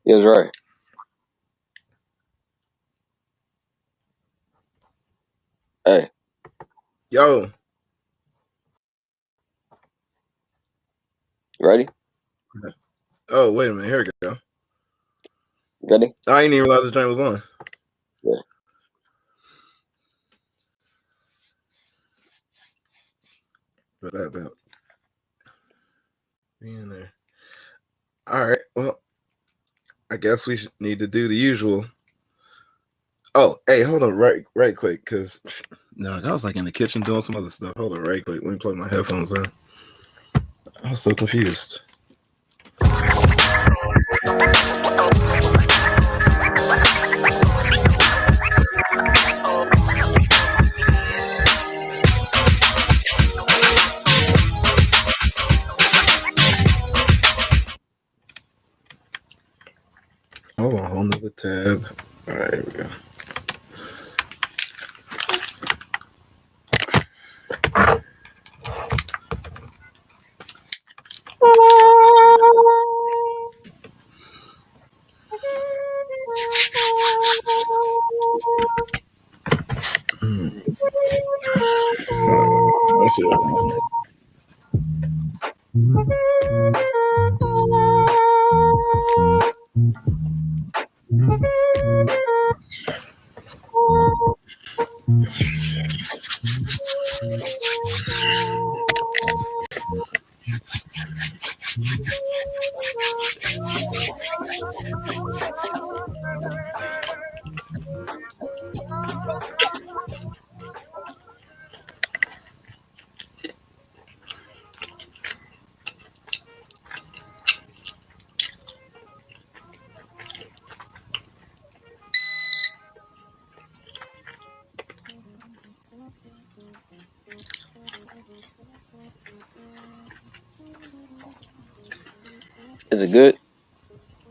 He was right. Hey, Yo, ready? oh wait a minute, here we go. Ready? I didn't even realize the joint was on. Yeah. But that about being there. All right. Well, I guess we need to do the usual. Oh, hey, hold on, right quick, because no, I was like in the kitchen doing some other stuff. Hold on, right quick. Let me plug my headphones in. I was so confused. Hold on, whole nother tab. All right, here we go. Let's see what Is it good?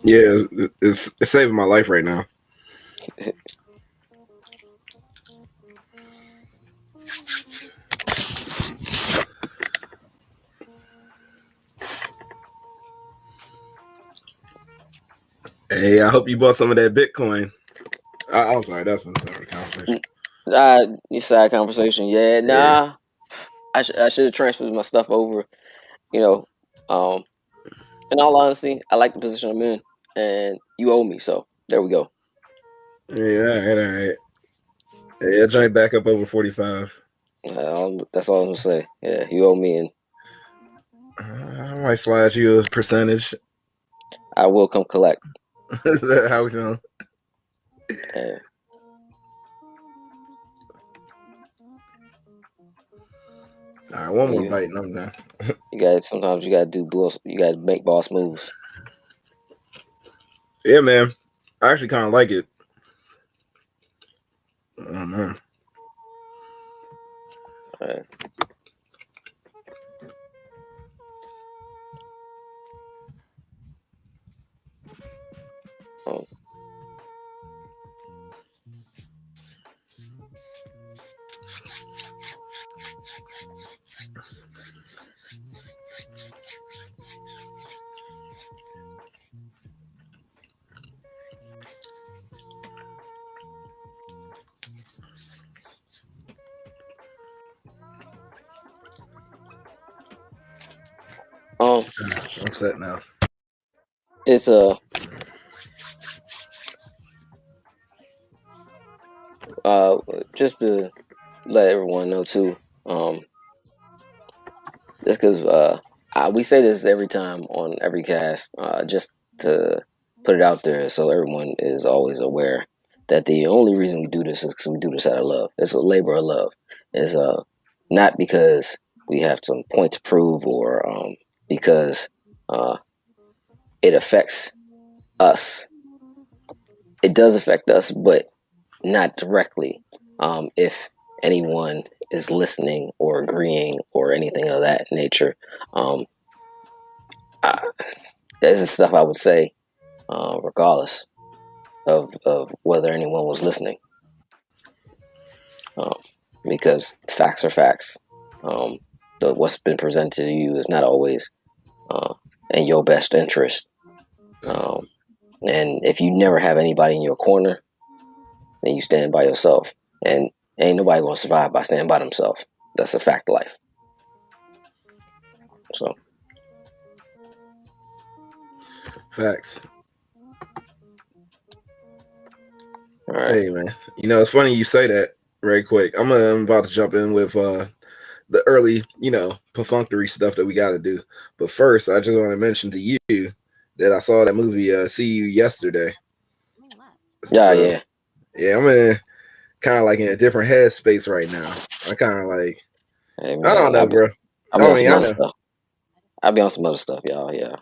Yeah, it's saving my life right now. Hey, I hope you bought some of that Bitcoin. I'm sorry, that's a separate conversation. You side conversation. Yeah, Yeah. nah. I should have transferred my stuff over. You know, in all honesty, I like the position I'm in, and you owe me. So there we go. Yeah, all right. Yeah, joint back up over 45. That's all I'm gonna say. Yeah, you owe me, and I might slide you a percentage. I will come collect. Is that how we know? Yeah. All right, one more You, bite and I'm done. you got sometimes you gotta do boss. You gotta make boss moves. Yeah, man. I actually kind of like it. Oh, man. All right. Um, um, I'm set now. it's uh just to let everyone know too. Just because we say this every time on every cast, just to put it out there so everyone is always aware that the only reason we do this is because we do this out of love. It's a labor of love. It's not because we have some point to prove or because uh, it affects us. It does affect us, but not directly. If anyone is listening or agreeing or anything of that nature, um, this is stuff I would say, regardless of whether anyone was listening, um, because facts are facts. Um, what's been presented to you is not always uh, in your best interest. Um, And if you never have anybody in your corner, then you stand by yourself. And ain't nobody gonna survive by standing by themselves. That's a fact of life. So Facts. all right. Hey man, it's funny you say that. Very quick. I'm about to jump in with the early, perfunctory stuff that we got to do. But first, I just want to mention to you that I saw that movie See You yesterday. Yeah, So, yeah, I'm in kind of like in a different headspace right now. I kind of like, hey, I don't man, know, bro. I'll be on some I other know. stuff. I'll be on some other stuff, y'all. Yeah.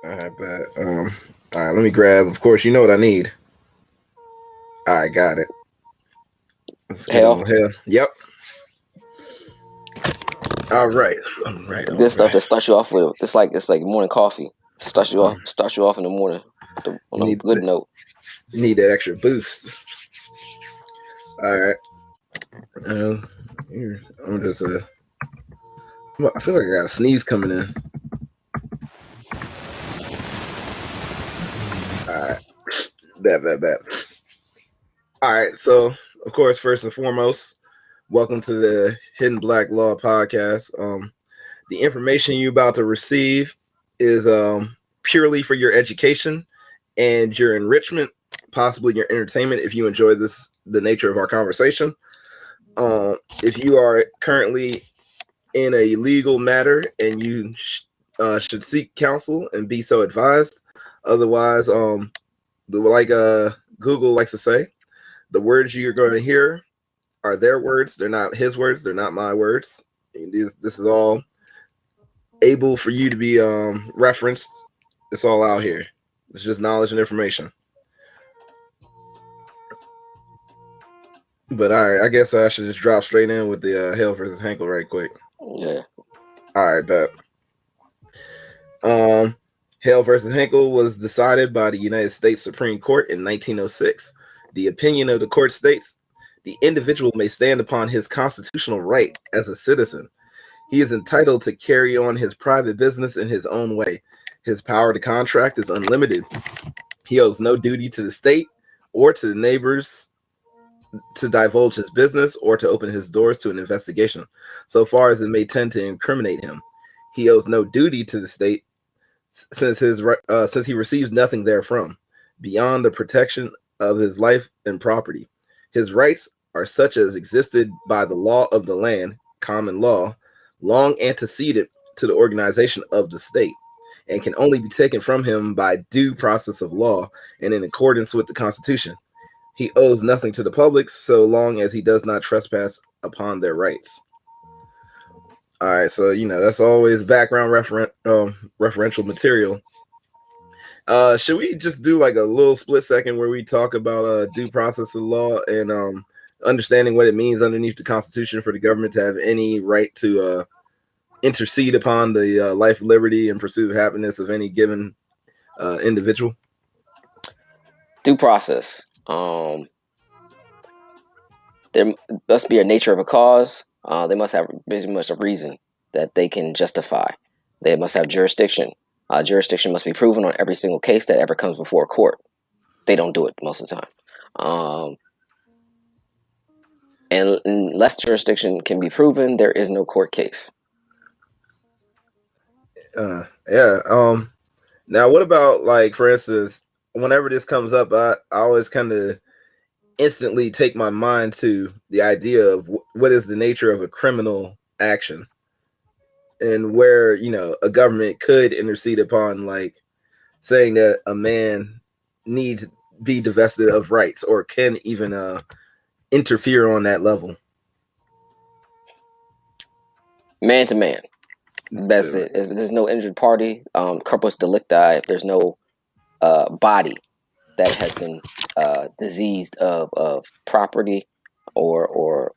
I bet. All right, let me grab. Of course, you know what I need. All right, got it. Let's get Hell, on hell. Yep. All right. good stuff that starts you off with. It's like morning coffee. Starts you off in the morning on a Need good note. need that extra boost. All right. I'm just I feel like I got a sneeze coming in. All right. Bad. All right. So, of course, first and foremost, welcome to the Hidden Black Law Podcast. The information you're about to receive is purely for your education and your enrichment, possibly your entertainment if you enjoy the nature of our conversation. If you are currently in a legal matter and you should seek counsel and be so advised. Otherwise, like Google likes to say, the words you're going to hear are their words. They're not his words. They're not my words. This is all able for you to be referenced. It's all out here. It's just knowledge and information. But all right, I guess I should just drop straight in with the Hale versus Henkel right quick. Yeah. All right, bet. Hale versus Henkel was decided by the United States Supreme Court in 1906. The opinion of the court states, the individual may stand upon his constitutional right as a citizen. He is entitled to carry on his private business in his own way. His power to contract is unlimited. He owes no duty to the state or to the neighbors to divulge his business or to open his doors to an investigation, so far as it may tend to incriminate him. He owes no duty to the state since he receives nothing therefrom, beyond the protection of his life and property. His rights are such as existed by the law of the land, common law, long antecedent to the organization of the state, and can only be taken from him by due process of law and in accordance with the Constitution. He owes nothing to the public so long as he does not trespass upon their rights. All right, so that's always background referential material. Should we just do like a little split second where we talk about due process of law and understanding what it means underneath the Constitution for the government to have any right to intercede upon the life, liberty, and pursuit of happiness of any given individual? Due process. There must be a nature of a cause. They must have very much a reason that they can justify. They must have jurisdiction. Jurisdiction must be proven on every single case that ever comes before a court. They don't do it most of the time. And unless jurisdiction can be proven, there is no court case. Yeah. Now, what about, like, for instance, whenever this comes up, I always kind of instantly take my mind to the idea of what is the nature of a criminal action and where, a government could intercede upon, like, saying that a man needs to be divested of rights or can even interfere on that level. Man to man. That's it. If there's no injured party, corpus delicti, if there's no body that has been diseased of property or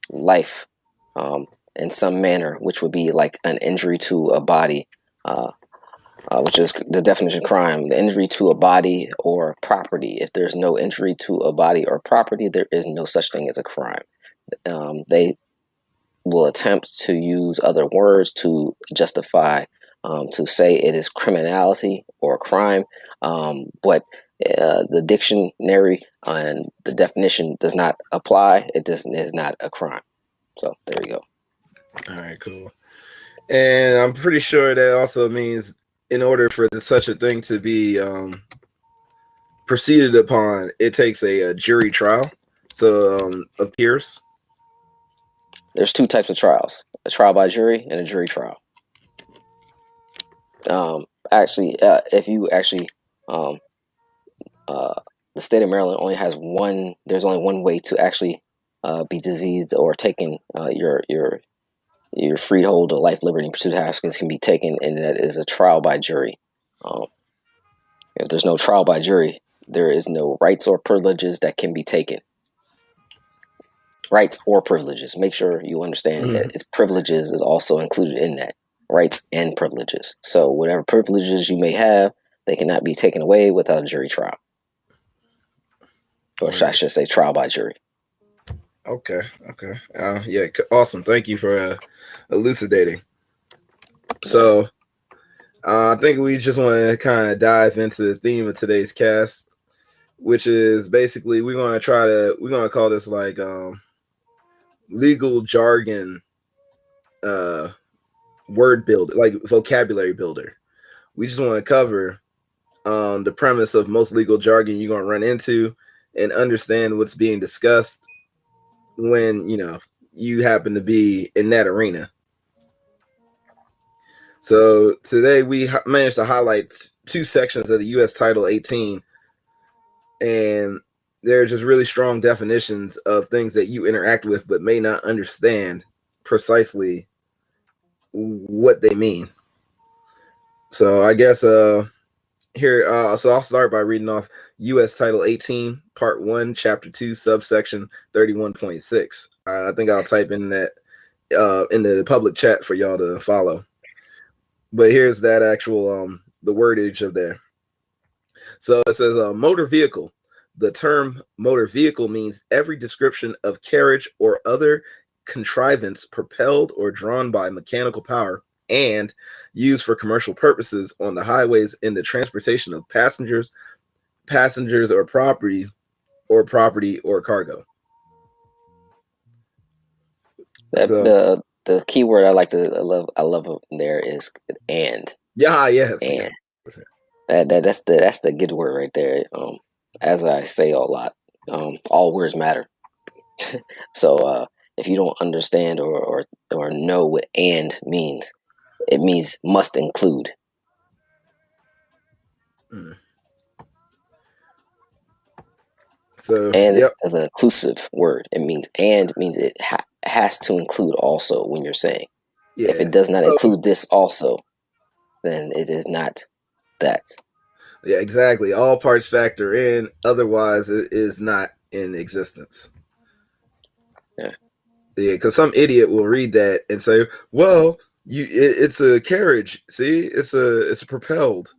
life in some manner, which would be like an injury to a body, which is the definition of crime, the injury to a body or property. If there's no injury to a body or property, there is no such thing as a crime. They will attempt to use other words to justify to say it is criminality or crime, but the dictionary and the definition does not apply. It is not a crime. So there you go. All right, cool. And I'm pretty sure that also means in order for such a thing to be proceeded upon, it takes a jury trial. So of peers. There's two types of trials: a trial by jury and a jury trial. If you actually, the state of Maryland only has one. There's only one way to actually be diseased or taken. Your freehold or life, liberty, and pursuit of happiness can be taken, and that is a trial by jury. If there's no trial by jury, there is no rights or privileges that can be taken. Rights or privileges. Make sure you understand that its privileges is also included in that. Rights and privileges. So whatever privileges you may have, they cannot be taken away without a jury trial. Or I should say trial by jury. Okay. Yeah, awesome. Thank you for elucidating. So I think we just want to kind of dive into the theme of today's cast, which is basically we're going to call this like legal jargon word builder, like vocabulary builder. We just want to cover the premise of most legal jargon you're going to run into and understand what's being discussed when you happen to be in that arena. So today we managed to highlight two sections of the U.S. Title 18, and they're just really strong definitions of things that you interact with but may not understand precisely what they mean. So I guess here, so I'll start by reading off U.S. Title 18, Part 1, Chapter 2, Subsection 31.6. I think I'll type in that in the public chat for y'all to follow. But here's that actual the wordage of there. So it says motor vehicle. The term motor vehicle means every description of carriage or other contrivance propelled or drawn by mechanical power and used for commercial purposes on the highways in the transportation of passengers or property or cargo. The key word I love there is and. Yeah, yes. And that's the good word right there. As I say a lot, all words matter. So if you don't understand or know what and means, it means must include. So and as an inclusive word, it means it has to include also when you're saying. If it does not include this also, then it is not that. Yeah, exactly. All parts factor in, otherwise it is not in existence. Yeah, because some idiot will read that and say, well, it's a carriage. See, it's a propelled.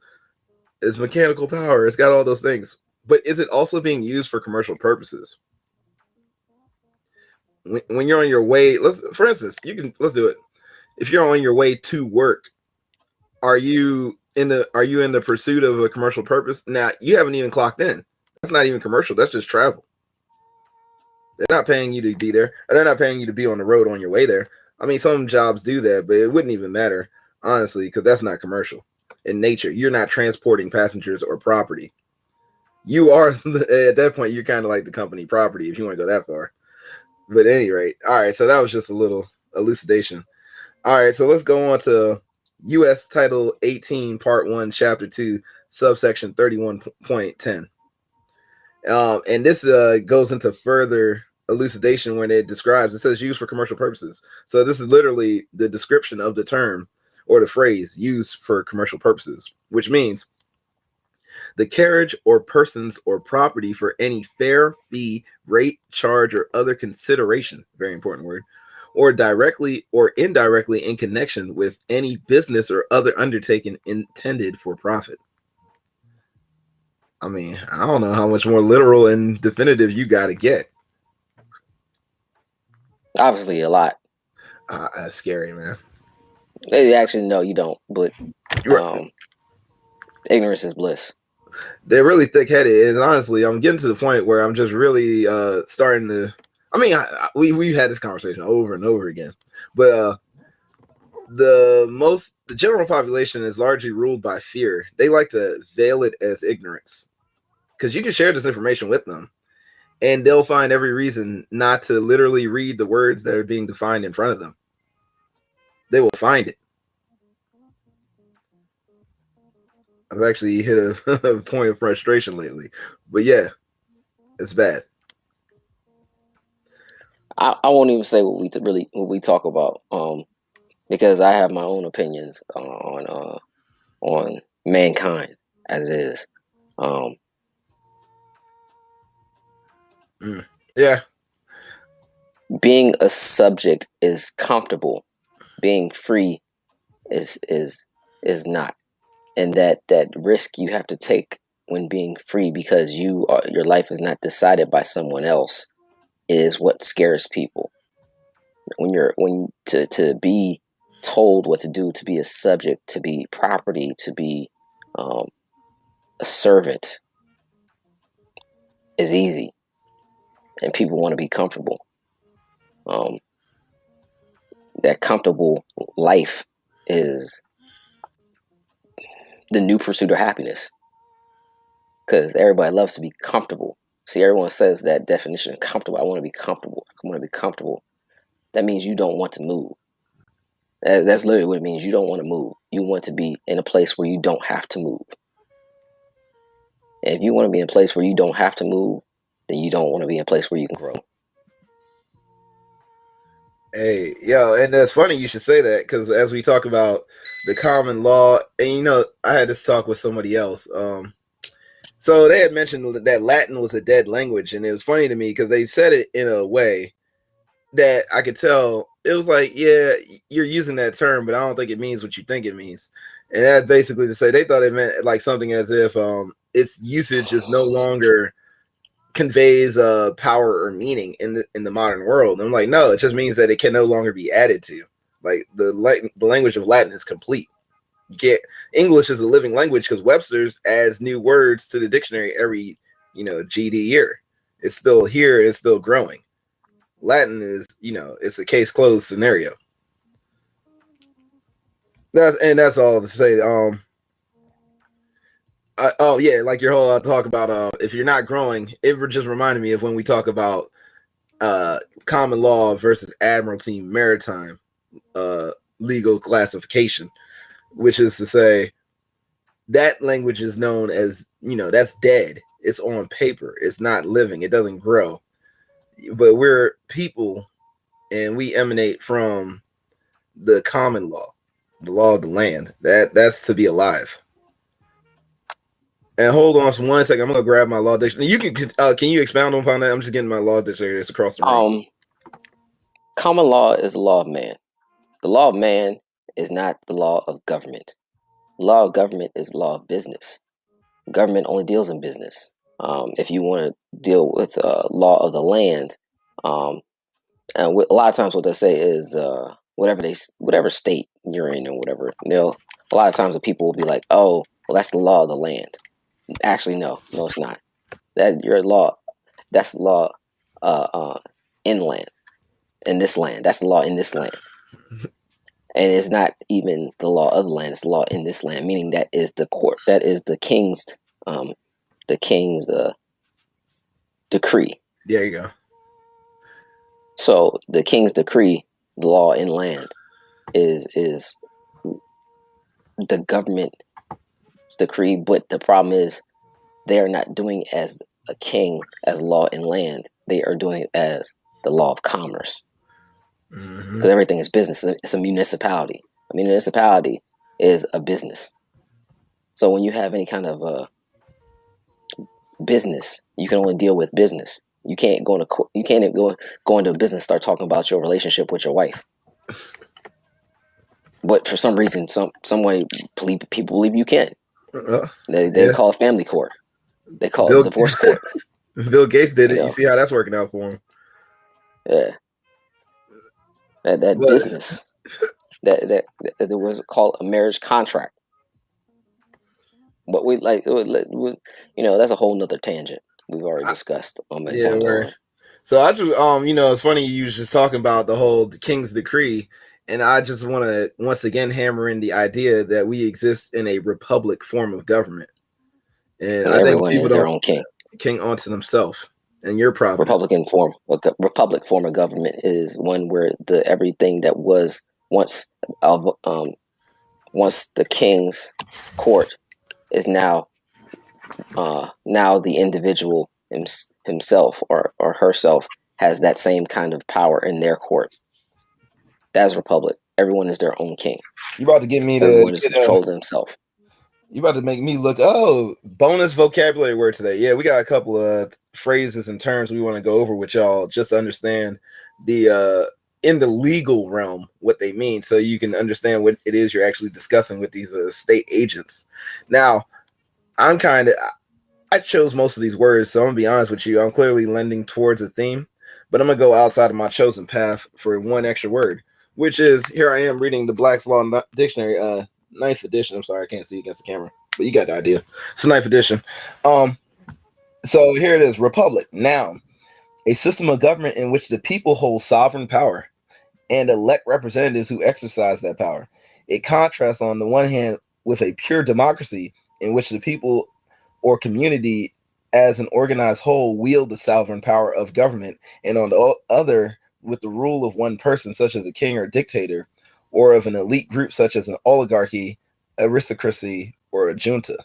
It's mechanical power. It's got all those things. But is it also being used for commercial purposes? When you're on your way, for instance, let's do it. If you're on your way to work, are you in the pursuit of a commercial purpose? Now, you haven't even clocked in. That's not even commercial. That's just travel. They're not paying you to be there. Or they're not paying you to be on the road on your way there. I mean, some jobs do that, but it wouldn't even matter, honestly, because that's not commercial. In nature, you're not transporting passengers or property. You are, at that point, you're kind of like the company property if you want to go that far. But at any rate, all right, so that was just a little elucidation. All right, so let's go on to U.S. Title 18, Part 1, Chapter 2, Subsection 31.10. And this goes into further elucidation when it describes, it says used for commercial purposes. So this is literally the description of the term or the phrase used for commercial purposes, which means the carriage or persons or property for any fare, fee, rate, charge, or other consideration, very important word, or directly or indirectly in connection with any business or other undertaking intended for profit. I mean, I don't know how much more literal and definitive you got to get. Obviously, a lot. That's scary, man. Actually, no, you don't. But ignorance is bliss. They're really thick-headed, and honestly, I'm getting to the point where I'm just really starting to. I mean, we've had this conversation over and over again, but the general population is largely ruled by fear. They like to veil it as ignorance because you can share this information with them, and they'll find every reason not to literally read the words that are being defined in front of them. They will find it. I've actually hit a point of frustration lately, but yeah, it's bad. I won't even say what we talk about, because I have my own opinions on mankind as it is. Yeah, being a subject is comfortable. Being free is not, and that risk you have to take when being free, because your life is not decided by someone else, is what scares people. When to be told what to do, to be a subject, to be property, to be a servant is easy, and people want to be comfortable. That comfortable life is the new pursuit of happiness, because everybody loves to be comfortable. See, everyone says that definition of comfortable. I want to be comfortable. I want to be comfortable. That means you don't want to move. That's literally what it means. You don't want to move. You want to be in a place where you don't have to move. And if you want to be in a place where you don't have to move, then you don't want to be in a place where you can grow. Hey, yo, and that's funny you should say that, because as we talk about the common law, and I had this talk with somebody else. So they had mentioned that Latin was a dead language, and it was funny to me because they said it in a way that I could tell it was like, yeah, you're using that term, but I don't think it means what you think it means. And that basically to say they thought it meant like something as if its usage is no longer conveys power or meaning in the modern world. And I'm like, no, it just means that it can no longer be added to. Like the language of Latin is complete. English is a living language because Webster's adds new words to the dictionary every GD year. It's still here. It's still growing. Latin is it's a case closed scenario. That's all to say. Oh yeah, like your whole talk about if you're not growing, it just reminded me of when we talk about common law versus admiralty maritime legal classification, which is to say that language is known as that's dead. It's on paper. It's not living. It doesn't grow. But we're people, and we emanate from the common law, the law of the land. That's to be alive. And hold on for 1 second. I'm gonna grab my law dictionary. You can you expound upon that? I'm just getting my law dictionary. It's across the room. Common law is the law of man. The law of man is not the law of government. The law of government is the law of business. Government only deals in business. If you want to deal with law of the land, and a lot of times what they say is whatever state you're in or whatever. A lot of times the people will be like, oh, well, that's the law of the land. Actually, no, it's not. That's the law inland in this land. That's the law in this land. And it's not even the law of the land, it's the law in this land, meaning that is the court, that is the king's decree. There you go. So the king's decree, the law in land, is the government's decree, but the problem is they are not doing it as a king, as law in land. They are doing it as the law of commerce. Because everything is business. It's a municipality. A municipality is a business. So when you have any kind of business, you can only deal with business. You can't go into a business and start talking about your relationship with your wife. But for some reason, some way, people believe you can. They call it family court. They call it divorce court. Bill Gates did it. You see how that's working out for him. Yeah. That business. that there was called a marriage contract. But we like, that's a whole nother tangent we've already discussed in Yeah, time to where Line. so I just it's funny you was just talking about the whole King's Decree, and I just want to once again hammer in the idea that we exist in a republic form of government, and And I think everyone people is their don't own king. king onto themselves and your providence. Republic form of government is one where everything that was once of once the king's court is now the individual himself or herself has that same kind of power in their court. That's republic. Everyone is their own king. You about to get me to Everyone is controlled himself. You about to make me look. Bonus vocabulary word today. Yeah, we got a couple of phrases and terms we want to go over with y'all just to understand the in the legal realm what they mean, so you can understand what it is you're actually discussing with these state agents. Now, I chose most of these words, so I'm gonna be honest with you. I'm clearly lending towards a theme, but I'm gonna go outside of my chosen path for one extra word, which is here I am reading the Black's Law Dictionary, ninth edition. I'm sorry, I can't see against the camera, but you got the idea. It's the ninth edition. So here it is: republic, noun, a system of government in which the people hold sovereign power and elect representatives who exercise that power. It contrasts on the one hand with a pure democracy in which the people or community as an organized whole wield the sovereign power of government, and on the other with the rule of one person, such as a king or dictator, or of an elite group such as an oligarchy, aristocracy, or a junta.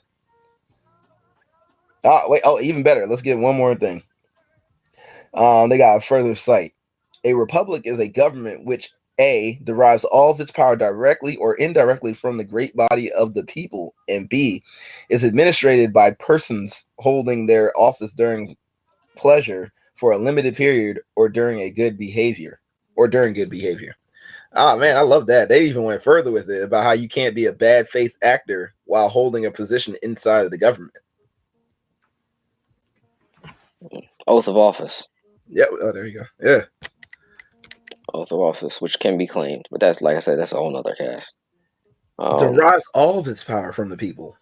Even better. Let's get one more thing. They got a further cite. A republic is a government which A, derives all of its power directly or indirectly from the great body of the people, and B, is administered by persons holding their office during pleasure for a limited period or during good behavior. Oh man, I love that. They even went further with it about how you can't be a bad faith actor while holding a position inside of the government. Oath of office. Yeah. Oh, there you go. Yeah. Oath of office, which can be claimed, but that's, like I said, that's a whole nother cast. Derives all of its power from the people.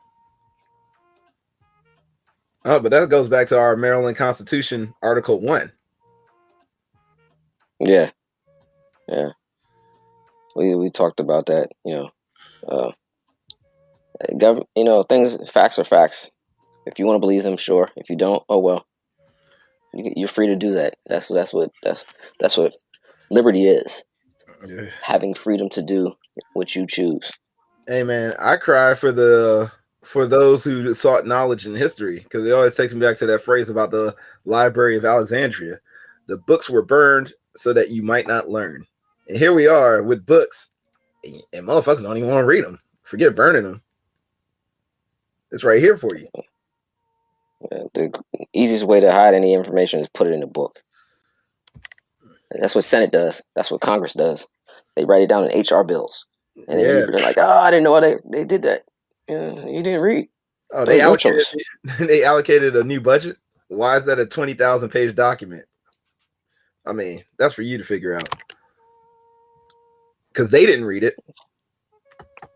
Oh, but that goes back to our Maryland Constitution, Article 1. Yeah. We talked about that. Facts are facts. If you want to believe them, sure. If you don't, oh well. You're free to do that. That's what liberty is. Yeah. Having freedom to do what you choose. Hey man, I cry for those who sought knowledge in history, because it always takes me back to that phrase about the Library of Alexandria. The books were burned so that you might not learn. And here we are with books, and motherfuckers don't even want to read them. Forget burning them. It's right here for you. Yeah, the easiest way to hide any information is put it in a book. That's what Senate does. That's what Congress does. They write it down in HR bills. And then they're like, I didn't know why they did that. You didn't read. Oh, they allocated a new budget? Why is that a 20,000 page document? I mean, that's for you to figure out. Because they didn't read it.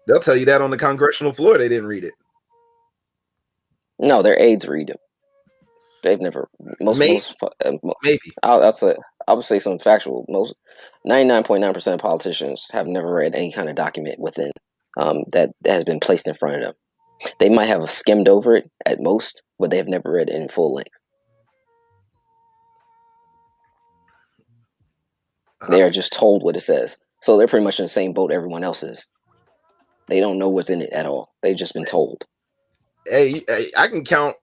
They'll tell you that on the congressional floor they didn't read it. No, their aides read it. They've never. Maybe. I would say something factual. 99.9% of politicians have never read any kind of document within that has been placed in front of them. They might have skimmed over it at most, but they have never read it in full length. They are just told what it says. So they're pretty much in the same boat everyone else is. They don't know what's in it at all. They've just been told. Hey, I can count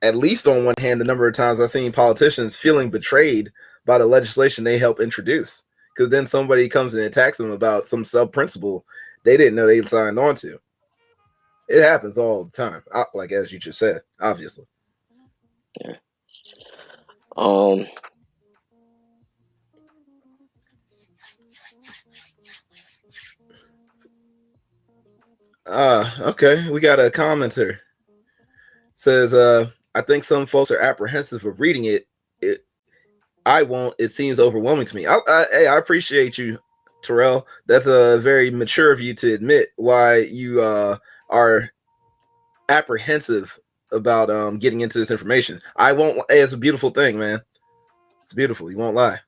at least on one hand the number of times I've seen politicians feeling betrayed by the legislation they help introduce, because then somebody comes and attacks them about some sub principle they didn't know they signed on to. It happens all the time, like as you just said, obviously. Yeah. Okay, we got a commenter. Says, I think some folks are apprehensive of reading it. I won't. It seems overwhelming to me. I appreciate you Terrell. That's a very mature of you to admit why you are apprehensive about getting into this information. I won't. Hey, it's a beautiful thing, man. It's beautiful. You won't lie.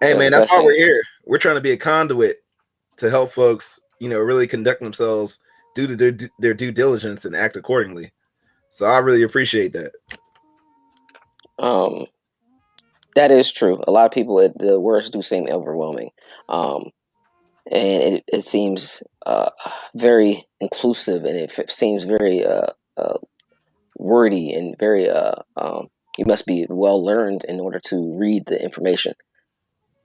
Hey, The man, that's best why we're thing. here. We're trying to be a conduit to help folks, really conduct themselves, do their due diligence, and act accordingly. So I really appreciate that. Um, that is true. A lot of people, the words do seem overwhelming, um, and it seems very inclusive, and it seems very wordy and very. You must be well learned in order to read the information.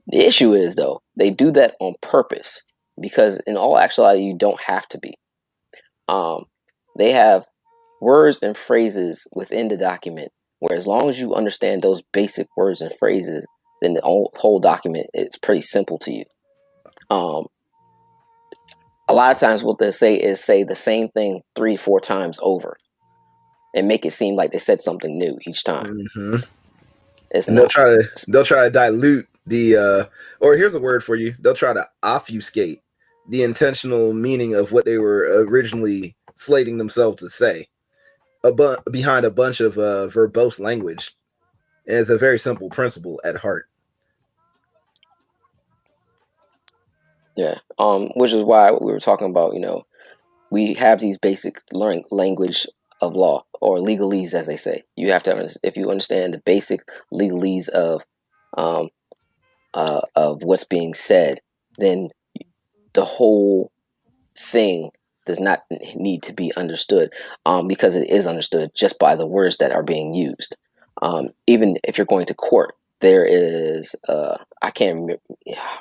The issue is, though, they do that on purpose because, in all actuality, you don't have to be. Um, they have words and phrases within the document where, as long as you understand those basic words and phrases, then the whole document is pretty simple to you. Um, a lot of times, what they say is say the same thing 3, 4 times over and make it seem like they said something new each time. Mm-hmm. It's And they'll not. try to they'll try to dilute the or here's a word for you. They'll try to obfuscate the intentional meaning of what they were originally slating themselves to say behind a bunch of verbose language. And it's a very simple principle at heart. Yeah. Which is why we were talking about, we have these basic language of law or legalese, as they say. You have to, if you understand the basic legalese um, of what's being said, then the whole thing does not need to be understood, because it is understood just by the words that are being used. Even if you're going to court, there is I can't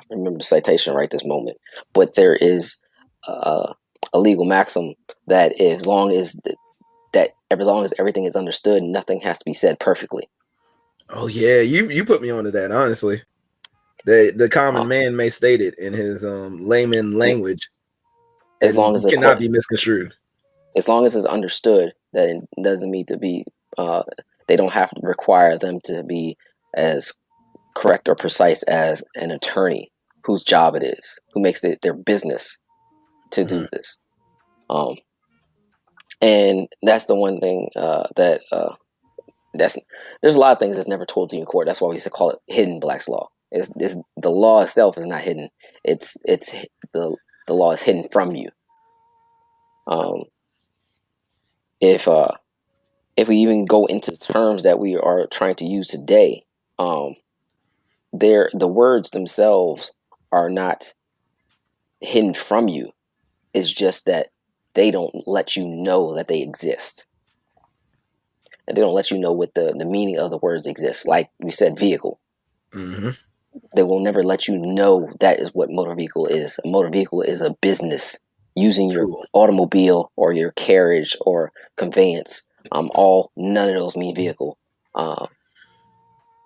remember the citation right this moment, but there is a legal maxim that as long as everything is understood, nothing has to be said perfectly. Oh yeah, you put me onto that, honestly. The common Uh, man may state it in his layman and language, as and long as it the cannot court, be misconstrued. as long as it's understood, that it doesn't need to be. They don't have to require them to be as correct or precise as an attorney whose job it is, who makes it their business to Mm-hmm. do this. Um, and that's the one thing that's there's a lot of things that's never told to you in court. That's why we used to call it hidden Black's law. It's the law itself is not hidden. It's the law is hidden from you. Um, if if we even go into terms that we are trying to use today, um, the words themselves are not hidden from you. It's just that they don't let you know that they exist. And they don't let you know what the meaning of the words exist. Like we said, vehicle. Mm-hmm. They will never let you know that is what motor vehicle is. A motor vehicle is a business using your Tool. automobile or your carriage or conveyance. None of those mean vehicle. Uh,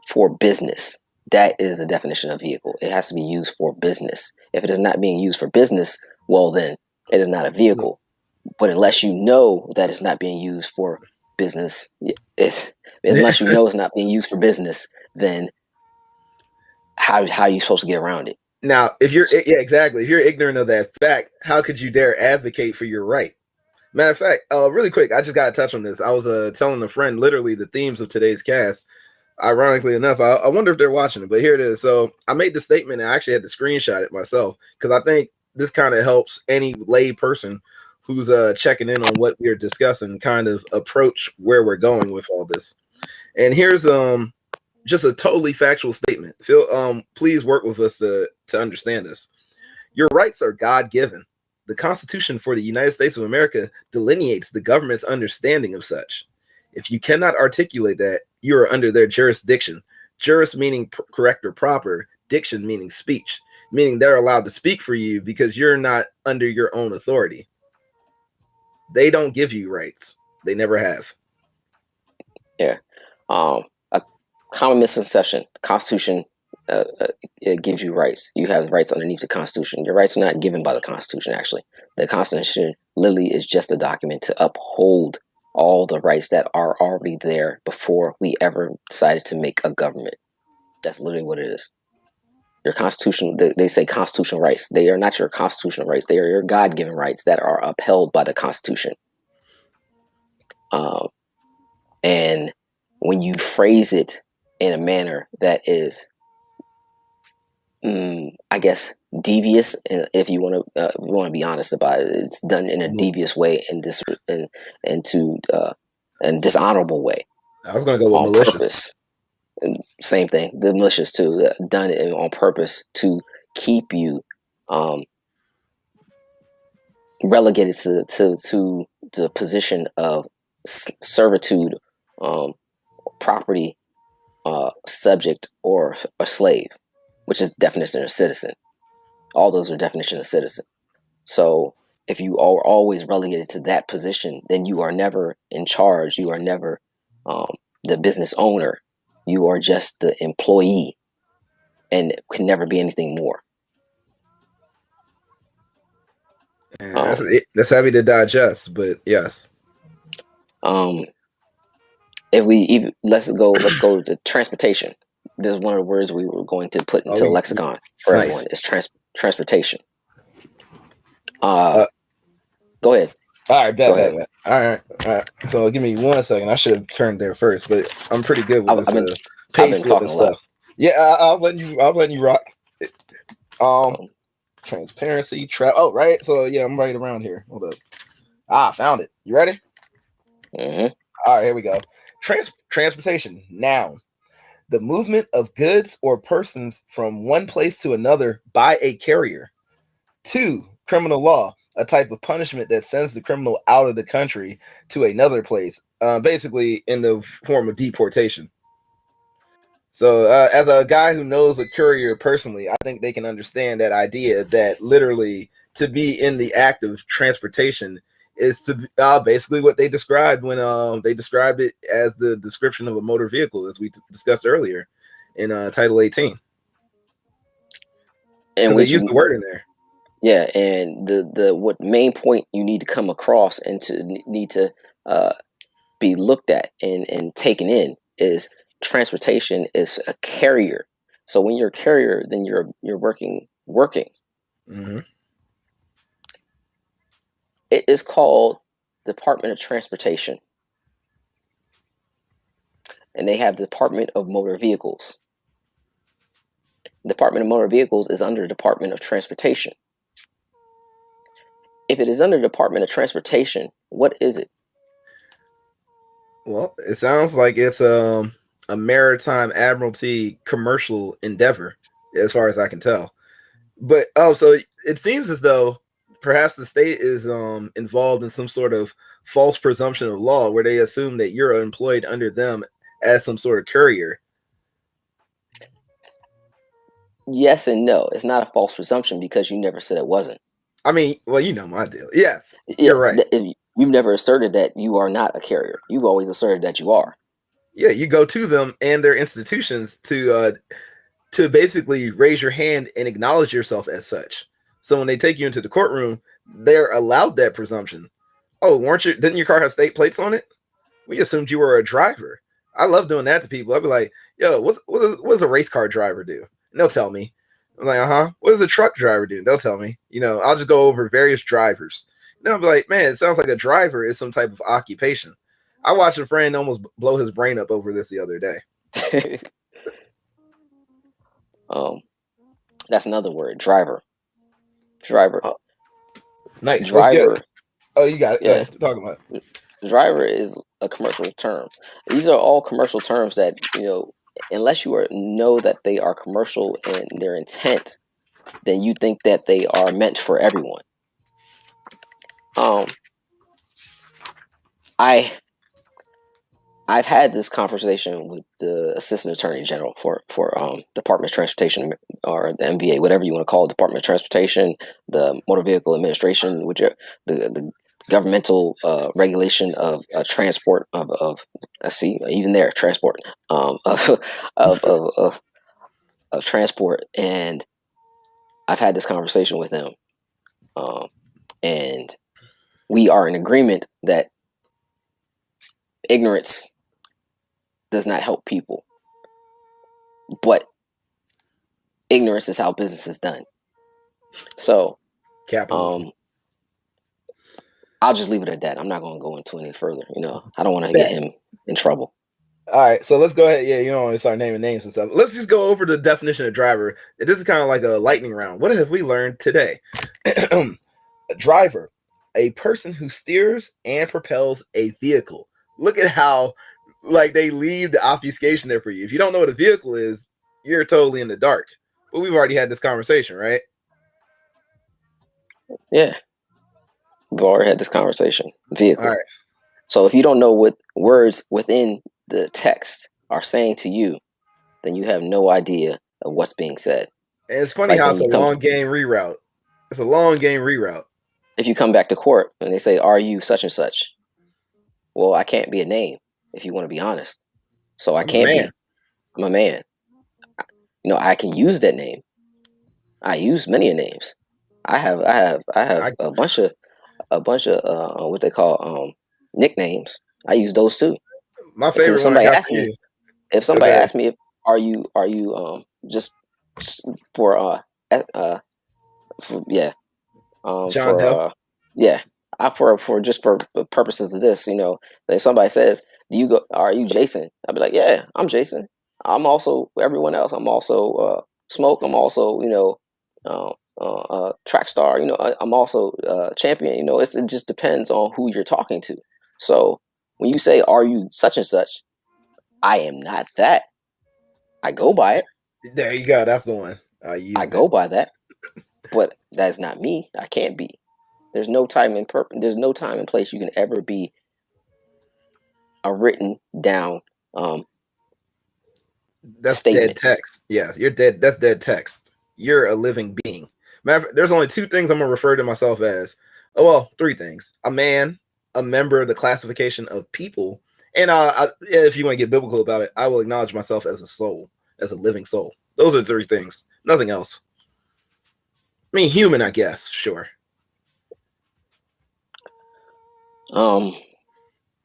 for business. That is the definition of vehicle. It has to be used for business. If it is not being used for business, well then it is not a vehicle. But unless you know that it's not being used for business, unless you know it's not being used for business, then how are you supposed to get around it? Now, if you're yeah, exactly. If you're ignorant of that fact, how could you dare advocate for your right? Matter of fact, really quick, I just got to touch on this. I was telling a friend literally the themes of today's cast. Ironically enough, I wonder if they're watching it, but here it is. So I made the statement and I actually had to screenshot it myself because I think this kind of helps any lay person who's checking in on what we're discussing kind of approach where we're going with all this. And here's just a totally factual statement. Phil, please work with us to understand this. Your rights are God-given. The Constitution for the United States of America delineates the government's understanding of such. If you cannot articulate that, you are under their jurisdiction. Juris meaning correct or proper, diction meaning speech, meaning they're allowed to speak for you because you're not under your own authority. They don't give you rights. They never have. Yeah. A common misconception: the Constitution it gives you rights. You have rights underneath the Constitution. Your rights are not given by the Constitution. Actually, the Constitution literally is just a document to uphold all the rights that are already there before we ever decided to make a government. That's literally what it is. your constitutional. They say constitutional rights. They are not your constitutional rights. They are your God-given rights that are upheld by the Constitution. And when you phrase it in a manner that is, I guess, devious, and if you want to be honest about it, it's done in a devious way and dishonorable way. I was gonna go with On malicious. purpose. And same thing, the malicious too, done it on purpose to keep you relegated to the position of servitude, property, subject, or a slave, which is definition of citizen. All those are definition of citizen. So if you are always relegated to that position, then you are never in charge. You are never the business owner. You are just the employee, and can never be anything more. That's heavy to digest, but yes. If let's go to transportation. This is one of the words we were going to put into lexicon for everyone. It's transportation. Go ahead. All right, bet. All right. So give me 1 second. I should have turned there first, but I'm pretty good with this page flip and stuff. Yeah, I'll let you rock. Transparency, right. So yeah, I'm right around here. Hold up. Found it. You ready? Mm-hmm. All right, here we go. Transportation. Noun. The movement of goods or persons from one place to another by a carrier. 2. Criminal law. A type of punishment that sends the criminal out of the country to another place, basically in the form of deportation. So as a guy who knows a courier personally, I think they can understand that idea that literally to be in the act of transportation is to basically what they described when they described it as the description of a motor vehicle, as we discussed earlier in Title 18. And they use the word in there. Yeah, and the what main point you need to come across and need to be looked at and taken in is transportation is a carrier. So when you're a carrier, then you're working. Mm-hmm. It is called Department of Transportation, and they have Department of Motor Vehicles. Department of Motor Vehicles is under Department of Transportation. If it is under Department of Transportation, what is it? Well, it sounds like it's a maritime admiralty commercial endeavor, as far as I can tell. But so it seems as though perhaps the state is involved in some sort of false presumption of law, where they assume that you're employed under them as some sort of courier. Yes and no. It's not a false presumption because you never said it wasn't. I mean, well, you know my deal. Yes, you're right. You've never asserted that you are not a carrier. You've always asserted that you are. Yeah, you go to them and their institutions to basically raise your hand and acknowledge yourself as such. So when they take you into the courtroom, they're allowed that presumption. Oh, didn't your car have state plates on it? We assumed you were a driver. I love doing that to people. I'd be like, yo, what does a race car driver do? And they'll tell me. I'm like, what does a truck driver do? And they'll tell me. I'll just go over various drivers. And I'll be like, man, it sounds like a driver is some type of occupation. I watched a friend almost blow his brain up over this the other day. That's another word, driver. Oh, nice. Driver. Oh, you got it. Yeah. Talk about it. Driver is a commercial term. These are all commercial terms that, unless you know that they are commercial in their intent, then you think that they are meant for everyone. I've had this conversation with the Assistant Attorney General for Department of Transportation, or the MVA, whatever you want to call it, Department of Transportation, the Motor Vehicle Administration, which are the governmental regulation of transport of even there transport of transport. And I've had this conversation with them, and we are in agreement that ignorance does not help people, but ignorance is how business is done. So Capitalism. I'll just leave it at that. I'm not going to go into any further. I don't want to get him in trouble. All right, so let's go ahead. Yeah, you don't want to start naming names and stuff. Let's just go over the definition of driver. This is kind of like a lightning round. What have we learned today? A driver, a person who steers and propels a vehicle. Look at how like they leave the obfuscation there for you. If you don't know what a vehicle is, you're totally in the dark. But we've already had this conversation, right? Yeah. We've already had this conversation. Vehicle. All right. So if you don't know what words within the text are saying to you, then you have no idea of what's being said. And it's funny how it's a long game reroute. It's a long game reroute. If you come back to court and they say, "Are you such and such?" Well, I can't be a name if you want to be honest. So I can't be. I'm a man. I can use that name. I use many names. I have a bunch of what they call nicknames. I use those too. My favorite. If somebody asks me, are you just for John Doe? For just for the purposes of this, if somebody says, are you Jason? I'll be like, yeah, I'm Jason. I'm also everyone else. I'm also Smoke. I'm also track star. I'm also champion. It just depends on who you're talking to. So when you say, are you such and such, I am not that. I go by it. There you go. That's the one. I go by that, but that's not me. I can't be. There's no time and there's no time and place you can ever be a written down that's statement. Dead text. Yeah, you're dead. That's dead text. You're a living being. There's only two things I'm gonna refer to myself as. Oh well, three things: a man, a member of the classification of people, and if you want to get biblical about it, I will acknowledge myself as a soul, as a living soul. Those are the three things. Nothing else. I mean, human, I guess. Sure.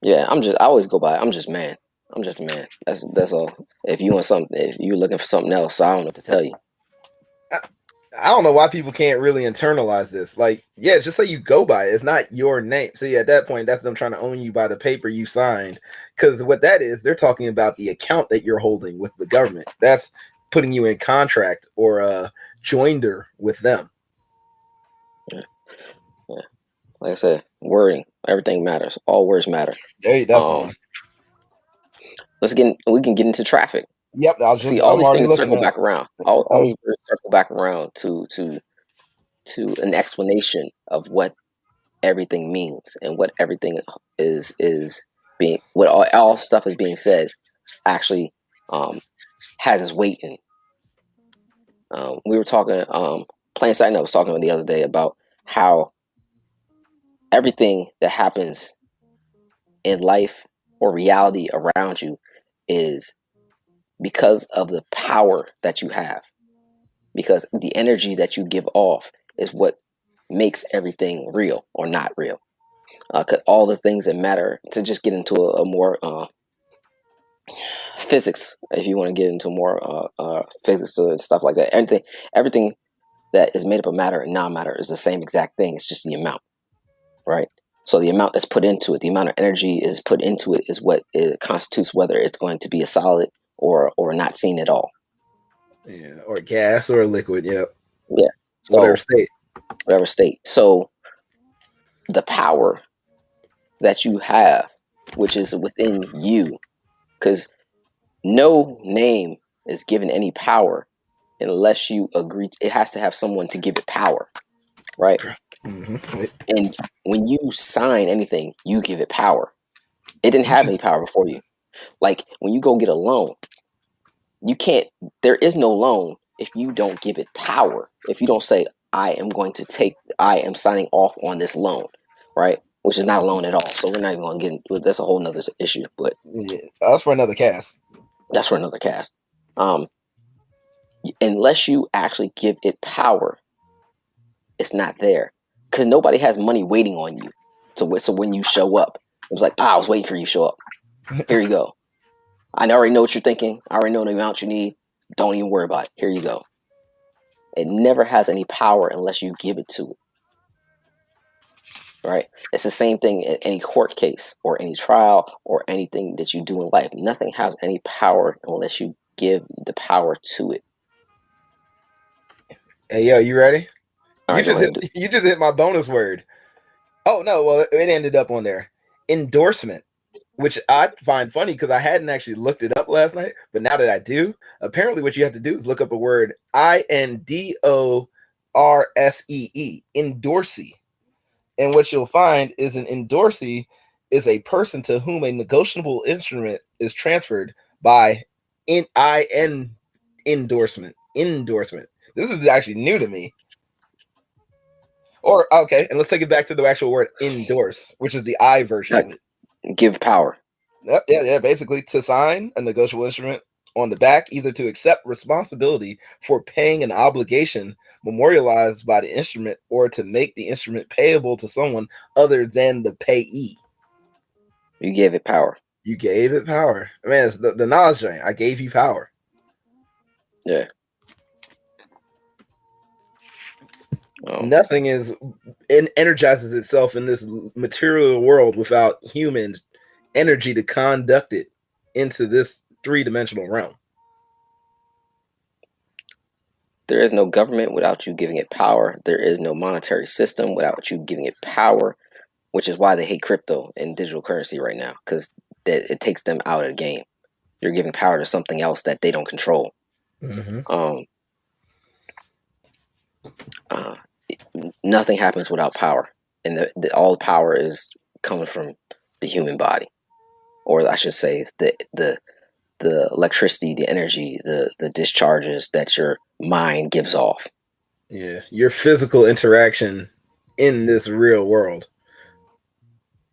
Yeah, I always go by, I'm just man. I'm just a man. That's all. If you're looking for something else, I don't know what to tell you. I don't know why people can't really internalize this. Like, yeah, just say you go by it. It's not your name. See, at that point, that's them trying to own you by the paper you signed. Because what that is, they're talking about the account that you're holding with the government. That's putting you in contract or joinder with them. Yeah. Like I said, wording, everything matters. All words matter. Hey, that's one. We can get into traffic. Yep. All these things circle back around. All these words circle back around to an explanation of what everything means and what everything is being, what all stuff is being said actually has its weight in. We were talking, Plain Sight I was talking the other day about how everything that happens in life or reality around you is because of the power that you have, because the energy that you give off is what makes everything real or not real. Cause all the things that matter, to just get into a more physics, if you want to get into more physics and stuff like that, everything that is made up of matter and non-matter is the same exact thing. It's just the amount, right? So the amount that's put into it, the amount of energy is put into it, is what it constitutes whether it's going to be a solid or not seen at all. Yeah, or gas or a liquid. Yep. Yeah. So, whatever state. So the power that you have, which is within you, because no name is given any power unless you agree. It has to have someone to give it power, right? Mm-hmm. And when you sign anything, you give it power. It didn't have any power before you. Like when you go get a loan, you can't. There is no loan if you don't give it power. If you don't say, I am signing off on this loan, right? Which is not a loan at all. So we're not even going to get into. That's a whole nother issue. But yeah, that's for another cast. That's for another cast. Unless you actually give it power, it's not there. Because nobody has money waiting on you. So when you show up, it was like, I was waiting for you to show up. Here you go. I already know what you're thinking. I already know the amount you need. Don't even worry about it. Here you go. It never has any power unless you give it to it. Right? It's the same thing in any court case or any trial or anything that you do in life. Nothing has any power unless you give the power to it. Hey, yo, you ready? All right, You just hit my bonus word. Oh no, well it ended up on there. Endorsement, which I find funny because I hadn't actually looked it up last night, but now that I do, apparently what you have to do is look up a word INDORSEE, endorsee. And what you'll find is an endorsee is a person to whom a negotiable instrument is transferred by endorsement. Endorsement. This is actually new to me. Or okay, and let's take it back to the actual word endorse, which is the I version of it. Give power. Yeah. Basically, to sign a negotiable instrument on the back, either to accept responsibility for paying an obligation memorialized by the instrument, or to make the instrument payable to someone other than the payee. You gave it power. You gave it power. Man, it's the knowledge drain. I gave you power. Yeah. Nothing energizes itself in this material world without human energy to conduct it into this three-dimensional realm. There is no government without you giving it power. There is no monetary system without you giving it power, which is why they hate crypto and digital currency right now, because it takes them out of the game. You're giving power to something else that they don't control. Mm-hmm. Nothing happens without power, and all the power is coming from the human body, or I should say the electricity, the energy, the discharges that your mind gives off. Yeah, your physical interaction in this real world.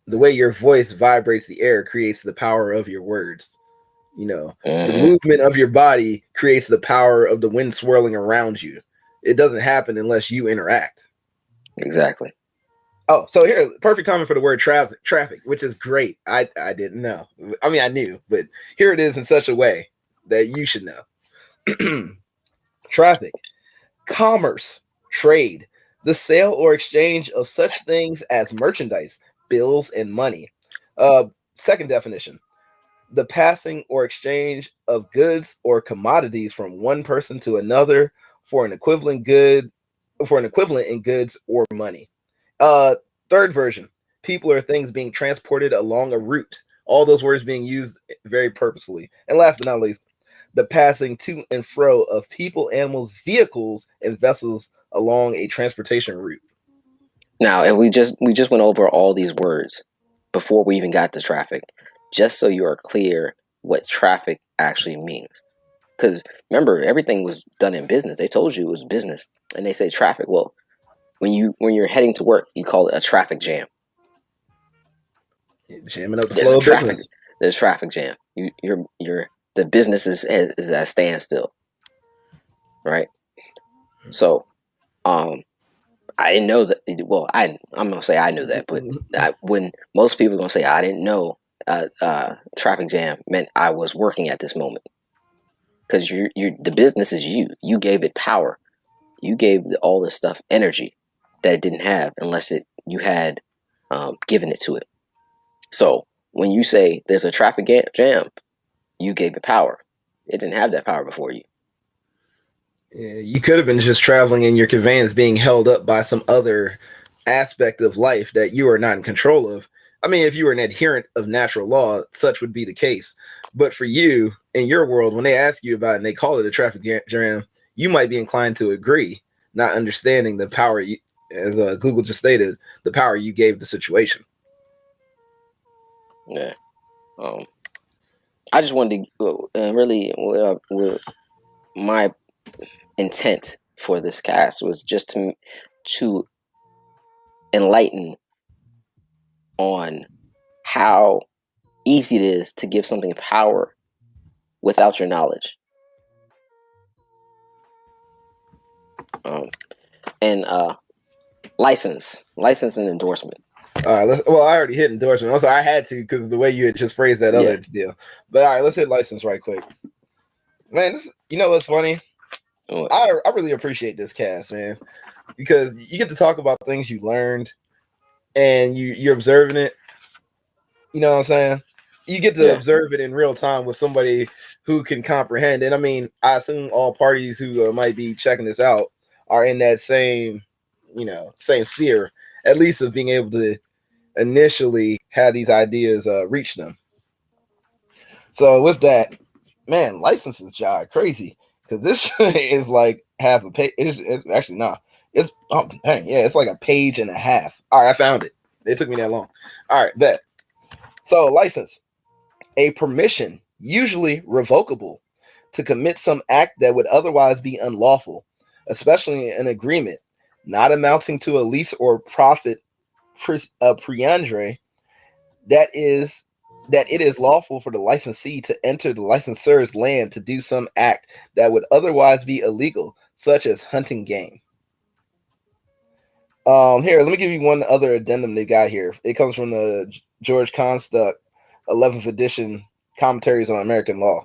The way your voice vibrates the air creates the power of your words. The movement of your body creates the power of the wind swirling around you. It doesn't happen unless you interact. Exactly. Oh, so here, perfect timing for the word traffic, which is great. I didn't know. I mean, I knew, but here it is in such a way that you should know. Traffic, commerce, trade, the sale or exchange of such things as merchandise, bills, and money. Second definition, the passing or exchange of goods or commodities from one person to another for an equivalent in goods or money. Third version, people or things being transported along a route. All those words being used very purposefully. And last but not least, the passing to and fro of people, animals, vehicles, and vessels along a transportation route. Now, and we just went over all these words before we even got to traffic, just so you are clear what traffic actually means. Because remember, everything was done in business. They told you it was business, and they say traffic. Well, when you're heading to work, you call it a traffic jam. Jamming up the flow of business. There's traffic jam. The business is at a standstill, right? So, I didn't know that. Well, I'm gonna say I knew that, but when most people are gonna say I didn't know, traffic jam meant I was working at this moment. Because the business is you. You gave it power. You gave all this stuff energy that it didn't have unless you had given it to it. So when you say there's a traffic jam, you gave it power. It didn't have that power before you. Yeah, you could have been just traveling in your conveyance being held up by some other aspect of life that you are not in control of. I mean, if you were an adherent of natural law, such would be the case. But for you, in your world, when they ask you about it and they call it a traffic jam, you might be inclined to agree, not understanding the power, as Google just stated, the power you gave the situation. Yeah. I just wanted to really, my intent for this cast was just to enlighten on how easy it is to give something power without your knowledge. And license and endorsement. Well, I already hit endorsement. Also, I had to because of the way you had just phrased that other deal. But all right, let's hit license right quick. Man, you know what's funny? I really appreciate this cast, man, because you get to talk about things you learned and you're observing it. You know what I'm saying? You get to Yeah. observe it in real time with somebody who can comprehend. And I mean, I assume all parties who might be checking this out are in that same, same sphere, at least of being able to initially have these ideas reach them. So with that, man, licenses job crazy because this is like half a page. It's actually not. It's dang, yeah, it's like a page and a half. All right, I found it. It took me that long. All right, bet. So license, a permission, usually revocable, to commit some act that would otherwise be unlawful, especially an agreement not amounting to a lease or profit preandre that it is lawful for the licensee to enter the licensor's land to do some act that would otherwise be illegal, such as hunting game. Here, let me give you one other addendum they got here. It comes from the George Constuck 11th edition commentaries on American law.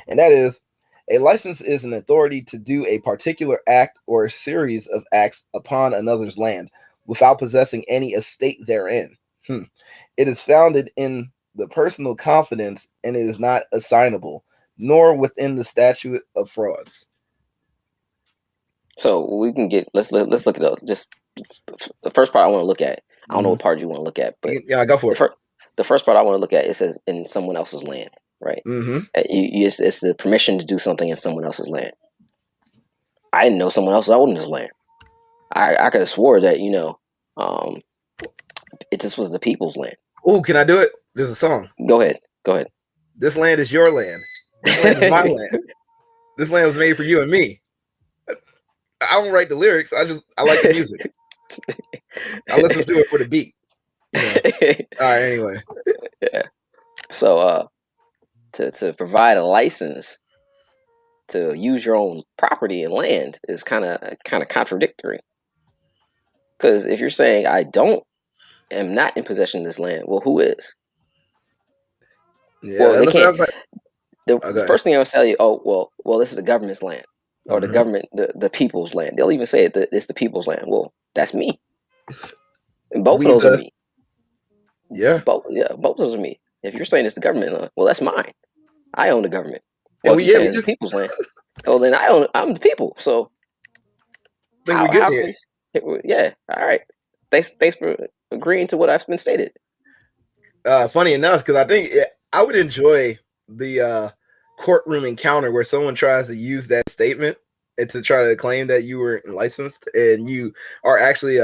And that is, a license is an authority to do a particular act or a series of acts upon another's land without possessing any estate therein. It is founded in the personal confidence and it is not assignable, nor within the statute of frauds. So we can get let's look at those. Just the first part I want to look at. I don't know what part you want to look at, but yeah, go for it. The first part I want to look at, it says in someone else's land, right? It's the permission to do something in someone else's land. I didn't know someone else owned this land. I could have swore that this was the people's land. Oh, can I do it? There's a song. Go ahead. This land is your land. This land is my land. This land was made for you and me. I don't write the lyrics. I like the music. I listen to it for the beat. All right. Anyway. Yeah. So, to provide a license to use your own property and land is kind of contradictory. Because if you're saying I am not in possession of this land, well, who is? Yeah. Well, they can't. The first thing I'll tell you, well, this is the government's land. Or the government, the people's land. They'll even say that it's the people's land. Well, that's me. And both of those are me. Yeah. Both of those are me. If you're saying it's the government land, well, that's mine. I own the government. Well, if you're saying it's the people's land, well, then I'm the people. So how can yeah. All right. Thanks for agreeing to what I've been stated. Funny enough, because I think I would enjoy the courtroom encounter where someone tries to use that statement and to try to claim that you were licensed and you are actually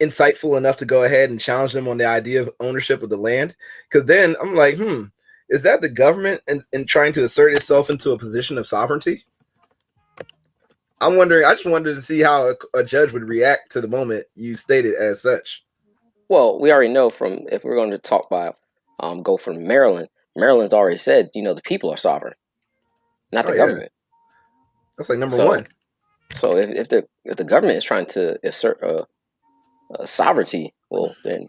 insightful enough to go ahead and challenge them on the idea of ownership of the land. Because then I'm like, is that the government and trying to assert itself into a position of sovereignty? I'm wondering. I just wanted to see how a judge would react to the moment you stated as such. Well, we already know if we're going to talk about go from Maryland. Maryland's already said, the people are sovereign, not the government. That's like number one. So if the government is trying to assert a sovereignty, well, then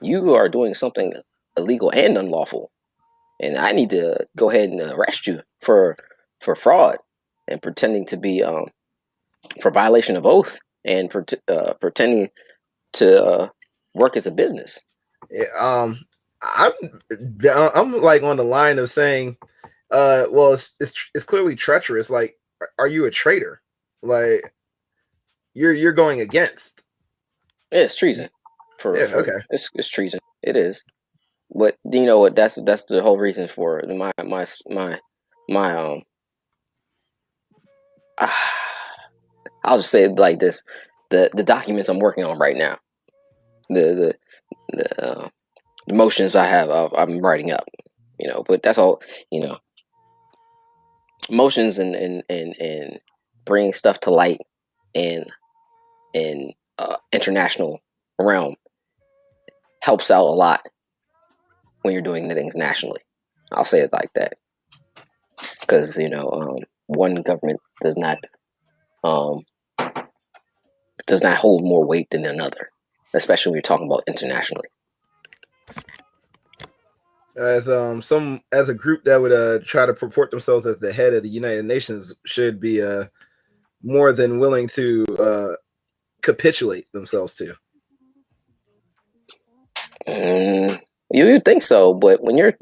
you are doing something illegal and unlawful, and I need to go ahead and arrest you for fraud and pretending to be for violation of oath and pretending to work as a business. Yeah, I'm like on the line of saying, well, it's clearly treacherous. Like, are you a traitor? Like, you're going against. Yeah, it's treason. Okay. It's treason. It is. But you know what? That's the whole reason for my I'll just say it like this: the documents I'm working on right now, the motions I'm writing up, But that's all, motions and bringing stuff to light in international realm helps out a lot when you're doing things nationally. I'll say it like that because one government does not hold more weight than another, especially when you're talking about internationally. as as a group that would try to purport themselves as the head of the United Nations should be more than willing to capitulate themselves to. You think so, but when you're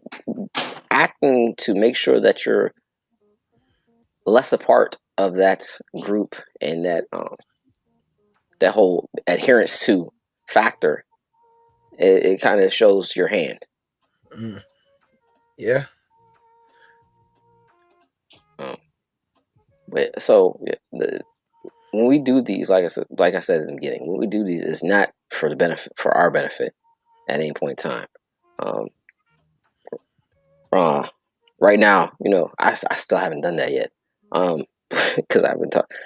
acting to make sure that you're less a part of that group and that whole adherence to factor, it kind of shows your hand. Yeah. But so when we do these, like I said in the beginning, when we do these, it's not for the benefit, for our benefit at any point in time. Right now, I still haven't done that yet, because I've been talking.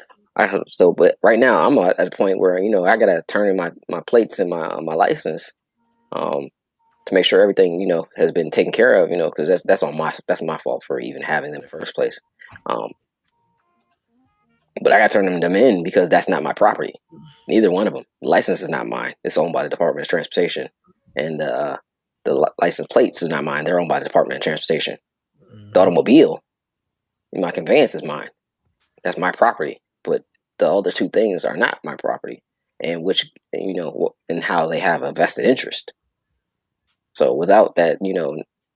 But right now I'm at a point where I gotta turn in my plates and my license, to make sure everything has been taken care of, because that's my fault for even having them in the first place. But I got to turn them in because that's not my property. Neither one of them. The license is not mine. It's owned by the Department of Transportation, and the license plates is not mine. They're owned by the Department of Transportation. The automobile, my conveyance, is mine. That's my property. But the other two things are not my property, and and how they have a vested interest. So without that,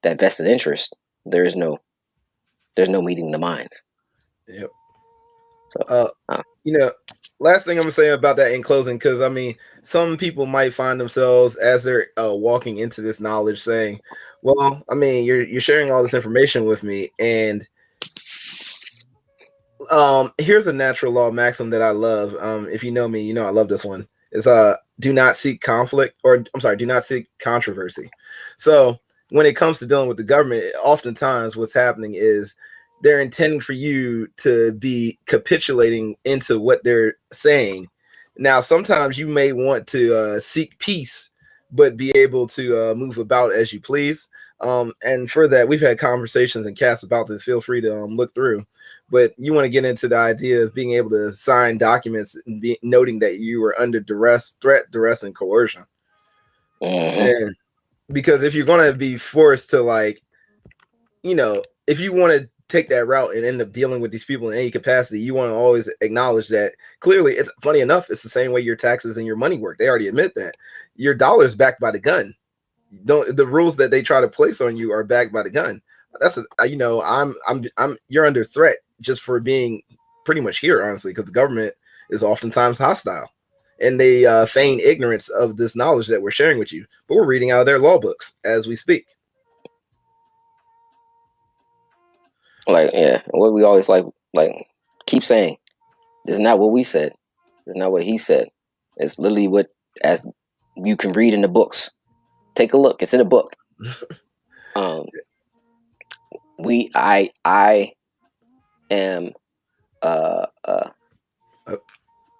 that vested interest, there's no meeting the minds. Yep. So, last thing I'm gonna say about that in closing, because I mean, some people might find themselves as they're walking into this knowledge saying, "Well, I mean, you're sharing all this information with me, and here's a natural law maxim that I love. If you know me, I love this one. Is do not seek conflict, or I'm sorry, do not seek controversy. So when it comes to dealing with the government, oftentimes what's happening is they're intending for you to be capitulating into what they're saying. Now, sometimes you may want to seek peace, but be able to move about as you please. And for that, we've had conversations and casts about this. Feel free to look through. But you want to get into the idea of being able to sign documents and noting that you were under duress, threat, duress, and coercion. And because if you're going to be forced to, if you want to take that route and end up dealing with these people in any capacity, you want to always acknowledge that clearly, it's funny enough, it's the same way your taxes and your money work. They already admit that your dollar is backed by the gun. The rules that they try to place on you are backed by the gun. That's you're under threat just for being pretty much here, honestly, because the government is oftentimes hostile and they feign ignorance of this knowledge that we're sharing with you, but we're reading out of their law books as we speak. What we always keep saying, it's not what we said, it's not what he said. It's literally what, as you can read in the books. Take a look, it's in a book. I am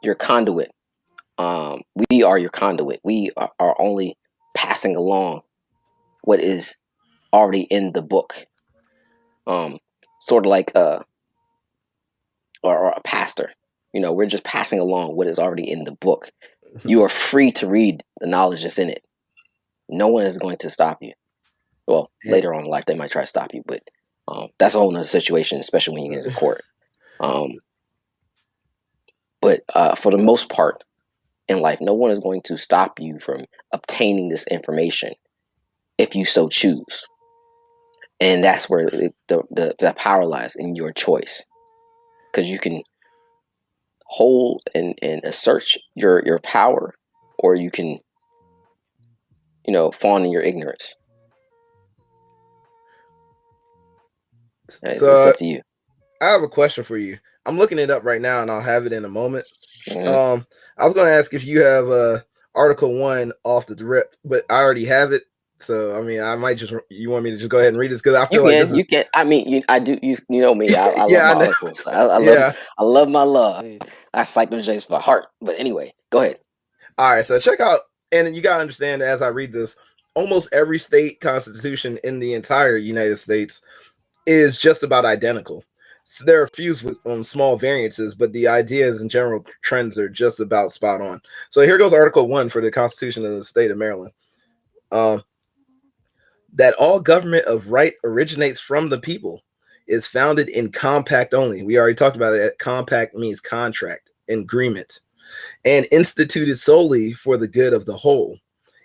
your conduit. We are your conduit. We are only passing along what is already in the book. Sort of like or a pastor. We're just passing along what is already in the book. You are free to read the knowledge that's in it. No one is going to stop you. Well, later on in life, they might try to stop you, but that's a whole nother situation, especially when you get into court. But for the most part in life, no one is going to stop you from obtaining this information if you so choose. And that's where the power lies, in your choice. Because you can hold and assert your power, or you can, fawn in your ignorance. So, it's up to you. I have a question for you. I'm looking it up right now, and I'll have it in a moment. I was going to ask if you have Article 1 off the rip, but I already have it. So, I mean, I might you want me to just go ahead and read this? Because I feel you can. I mean, I do. You know me. I love my articles. I love my love. I cite them J's by heart. But anyway, go ahead. All right. So check out, and you got to understand as I read this, almost every state constitution in the entire United States is just about identical. So there are a few with small variances, but the ideas and general trends are just about spot on. So here goes Article 1 for the Constitution of the State of Maryland. that all government of right originates from the people, is founded in compact only. We already talked about it. Compact means contract, agreement, and instituted solely for the good of the whole.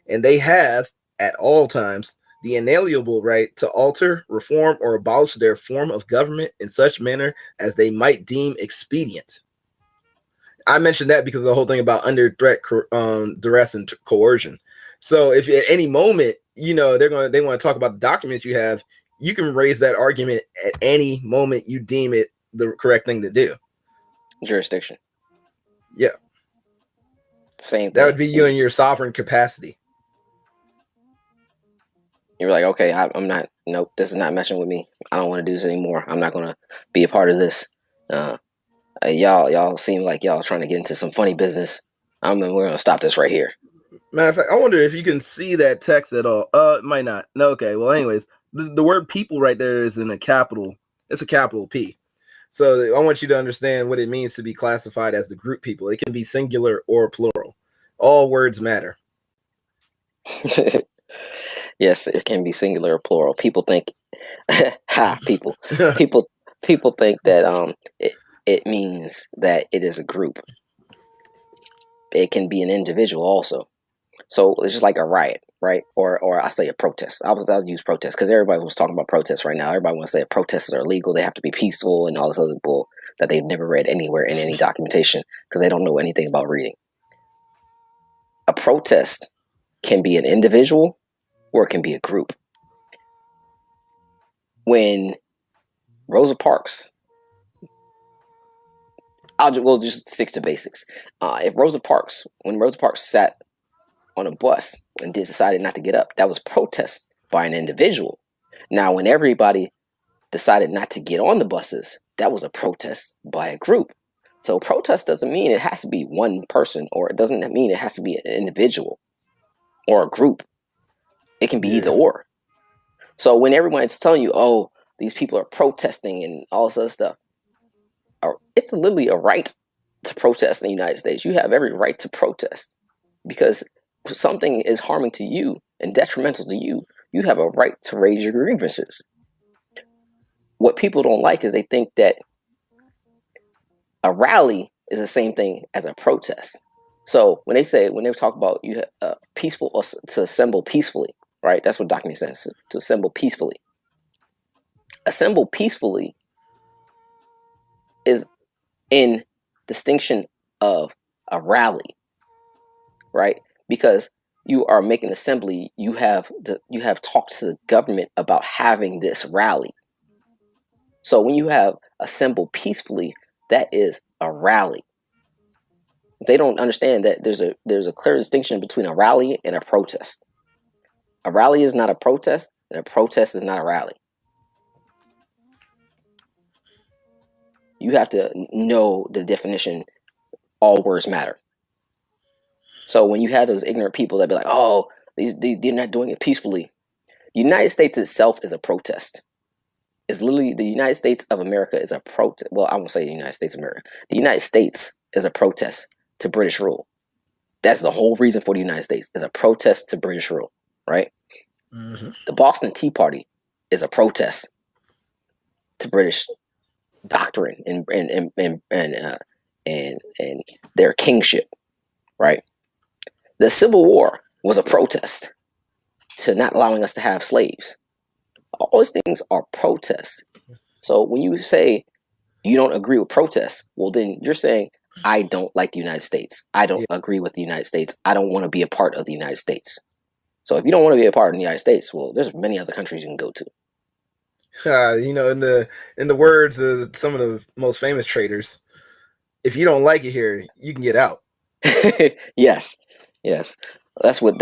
And they have, at all times, the inalienable right to alter, reform, or abolish their form of government in such manner as they might deem expedient. I mentioned that because of the whole thing about under threat, duress, and coercion. So if at any moment, they want to talk about the documents you have, you can raise that argument at any moment you deem it the correct thing to do. Jurisdiction. Yeah. Same thing. That would be you in your sovereign capacity. You're like, okay, I'm not. Nope, this is not meshing with me. I don't want to do this anymore. I'm not gonna be a part of this. Y'all seem like y'all trying to get into some funny business. We're gonna stop this right here. Matter of fact, I wonder if you can see that text at all. It might not. No, okay. Well, anyways, the word people right there is in a capital. It's a capital P. So I want you to understand what it means to be classified as the group people. It can be singular or plural. All words matter. Yes, it can be singular or plural. People think, people think that it means that it is a group. It can be an individual also. So it's just like a riot, right? Or I say a protest. I'll use protest because everybody was talking about protests right now. Everybody wants to say protests are illegal. They have to be peaceful and all this other bull that they've never read anywhere in any documentation because they don't know anything about reading. A protest can be an individual or it can be a group. When Rosa Parks, we'll just stick to basics. When Rosa Parks sat on a bus and decided not to get up, that was protest by an individual. Now, when everybody decided not to get on the buses, that was a protest by a group. So protest doesn't mean it has to be one person, or it doesn't mean it has to be an individual or a group. It can be either or. So when everyone's telling you, oh, these people are protesting and all this other stuff, it's literally a right to protest in the United States. You have every right to protest because something is harming to you and detrimental to you. You have a right to raise your grievances. What people don't like is they think that a rally is the same thing as a protest. So when they talk about you have peaceful or to assemble peacefully, right? That's what document says, to assemble peacefully. Assemble peacefully is in distinction of a rally, right? Because you are making assembly, you have talked to the government about having this rally. So when you have assemble peacefully, that is a rally. They don't understand that there's a clear distinction between a rally and a protest. A rally is not a protest, and a protest is not a rally. You have to know the definition. All words matter. So when you have those ignorant people that be like, oh, they're not doing it peacefully. The United States itself is a protest. It's literally the United States of America is a protest. Well, I won't say the United States of America. The United States is a protest to British rule. That's the whole reason for the United States, is a protest to British rule, right? Mm-hmm. The Boston Tea Party is a protest to British doctrine and their kingship, right? The Civil War was a protest to not allowing us to have slaves. All those things are protests. So when you say you don't agree with protests, well, then you're saying, I don't like the United States. I don't agree with the United States. I don't want to be a part of the United States. So if you don't want to be a part of the United States, well, there's many other countries you can go to. In the words of some of the most famous traders, if you don't like it here, you can get out. Yes. That's what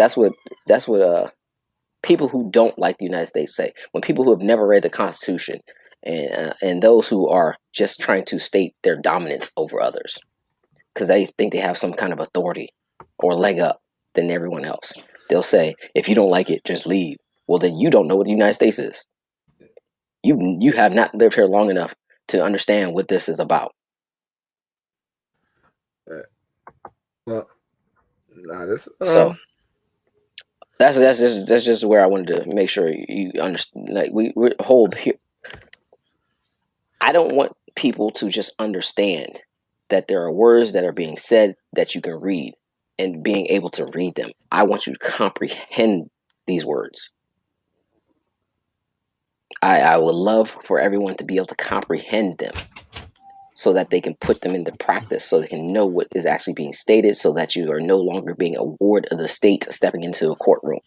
people who don't like the United States say. When people who have never read the Constitution and those who are just trying to state their dominance over others because they think they have some kind of authority or leg up than everyone else, they'll say, if you don't like it, just leave. Well, then you don't know what the United States is. You have not lived here long enough to understand what this is about. So That's just where I wanted to make sure you understand. Like we hold here. I don't want people to just understand that there are words that are being said that you can read and being able to read them. I want you to comprehend these words. I would love for everyone to be able to comprehend them so that they can put them into practice, so they can know what is actually being stated, so that you are no longer being a ward of the state stepping into a courtroom.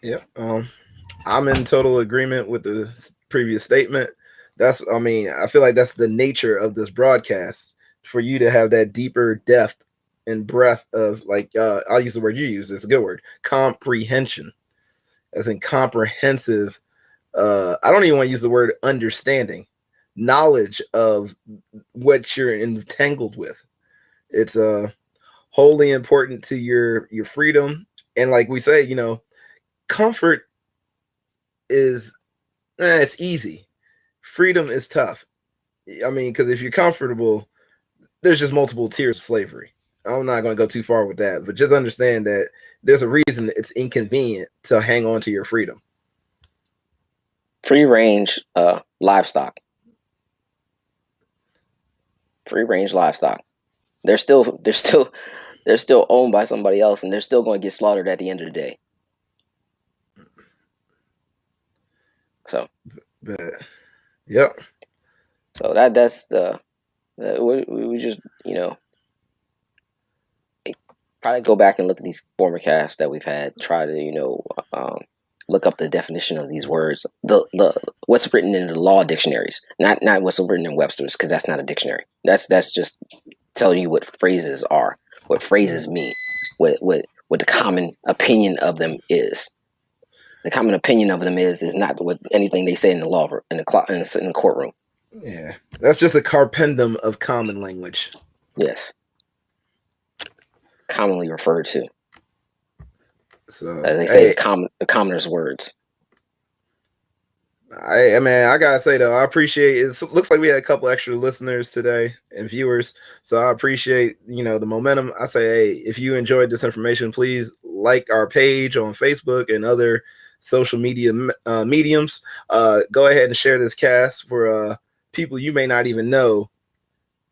Yep. I'm in total agreement with the previous statement. I feel like that's the nature of this broadcast, for you to have that deeper depth and breadth of, like, I'll use the word you use. It's a good word, comprehension, as in comprehensive. I don't even want to use the word understanding, knowledge of what you're entangled with. It's wholly important to your freedom. And like we say, comfort is it's easy. Freedom is tough. I mean, because if you're comfortable, there's just multiple tiers of slavery. I'm not going to go too far with that, but just understand that there's a reason it's inconvenient to hang on to your freedom. Free range livestock. Free range livestock. They're still owned by somebody else, and they're still going to get slaughtered at the end of the day. So, but yep. So that's we just try to go back and look at these former casts that we've had. Try to look up the definition of these words. The what's written in the law dictionaries, not what's written in Webster's, because that's not a dictionary. That's just telling you what phrases are, what phrases mean, what the common opinion of them is. The common opinion of them is not what anything they say in the law in the courtroom. Yeah, that's just a carpendum of common language. Yes, commonly referred to. So as they say, the commoner's words. I gotta say though, I appreciate it. It looks like we had a couple extra listeners today and viewers, so I appreciate the momentum. I say, hey, if you enjoyed this information, please like our page on Facebook and other social media mediums. Go ahead and share this cast for people you may not even know.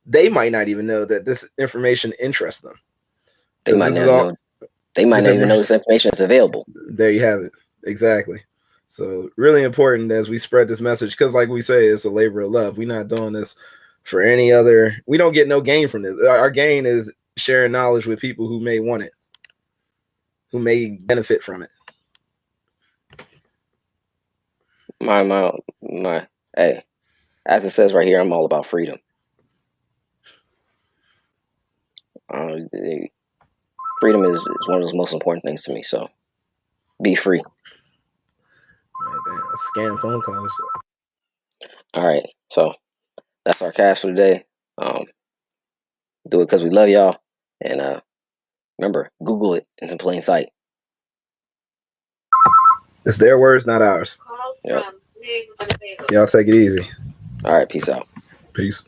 They might not even know that this information interests them. They might not know. They might not even know this information is available. There you have it. Exactly. So really important as we spread this message, because like we say, it's a labor of love. We're not doing this for any other. We don't get no gain from this. Our gain is sharing knowledge with people who may want it, who may benefit from it. My hey, as it says right here, I'm all about freedom. Freedom is one of the most important things to me. So be free. Scam phone calls. All right, so that's our cast for today. Do it because we love y'all, and remember, Google it. It's in plain sight. It's their words, not ours. Yep. Y'all take it easy. All right, peace out. Peace.